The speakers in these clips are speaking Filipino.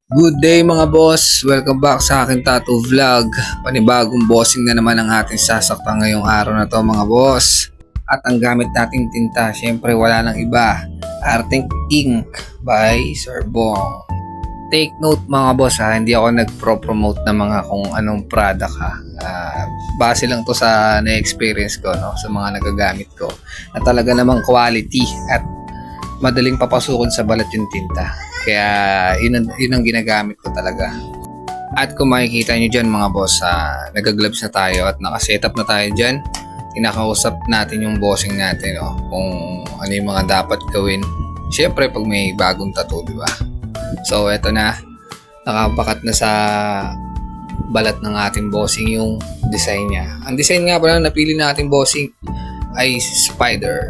Good day mga boss! Welcome back sa aking tattoo vlog. Panibagong bossing na naman ang ating sasaktan ngayong araw na to mga boss. At ang gamit nating tinta, syempre wala nang iba. Artink Ink by Sir Bong. Take note mga boss ha, hindi ako nagpro-promote ng mga kung anong product ha. Base lang to sa na-experience ko no, sa mga nagagamit ko. Na talaga namang quality at madaling papasukin sa balat yung tinta. Kaya yun ang ginagamit ko talaga. At kung makikita nyo dyan mga boss, nagagloves na tayo at nakasetup na tayo dyan. Kinakausap natin yung bossing natin kung ano yung mga dapat gawin. Siyempre pag may bagong tattoo, di ba? So eto na, nakabakat na sa balat ng ating bossing yung design niya. Ang design nga pala napili natin bossing ay spider.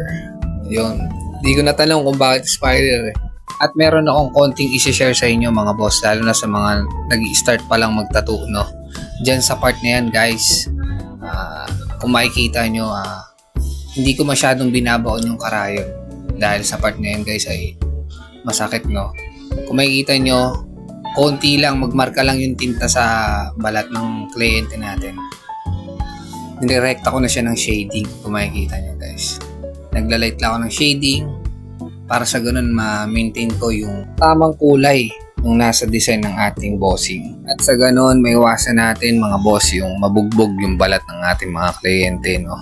Yun. Hindi ko natanong kung bakit spider eh. At meron akong konting isi-share sa inyo mga boss, lalo na sa mga nag-i-start pa lang mag-tattoo, no? Diyan sa part na yan guys, kung makikita nyo, hindi ko masyadong binabaon yung karayon. Dahil sa part na yan guys ay masakit, no? Kung makikita nyo, konti lang, magmarka lang yung tinta sa balat ng kliyente natin. Nirekta ko na siya ng shading, kung makikita nyo guys. Naglalight lang ako ng shading, para sa ganun ma-maintain ko yung tamang kulay nung nasa design ng ating bossing. At sa ganun may iwasan natin mga boss yung mabugbog yung balat ng ating mga kliyente, no?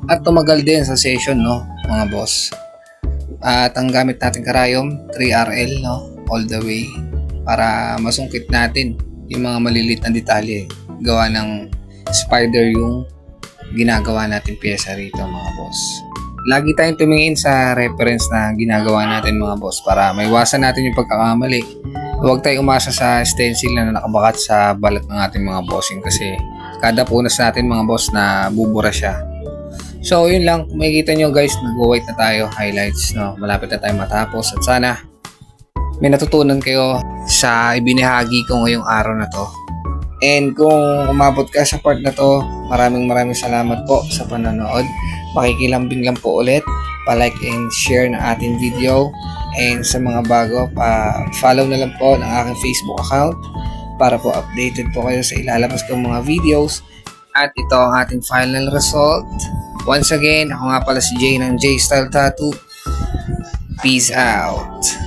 At tumagal din sa session, no, mga boss. At ang gamit natin karayom 3RL, no, all the way para masungkit natin yung mga maliliit na detalye. Gawa ng spider yung ginagawa natin pyesa rito mga boss. Lagi tayong tumingin sa reference na ginagawa natin mga boss para maiwasan natin yung pagkakamali. Huwag tayong umasa sa stencil na nakabakat sa balat ng ating mga bossing kasi kada punas natin mga boss na bubura siya. So yun lang, kung makikita nyo guys, nag-white na tayo, highlights, no? Malapit na tayo matapos at sana may natutunan kayo sa ibinahagi ko ngayong araw na to. And kung umabot ka sa part na to, maraming salamat po sa panonood. Pakikilambing lang po ulit, pa-like and share na ating video. And sa mga bago, pa-follow na lang po ng aking Facebook account para po updated po kayo sa ilalabas kong mga videos. At ito ang ating final result. Once again, ako nga pala si Jay ng J Style Tattoo. Peace out!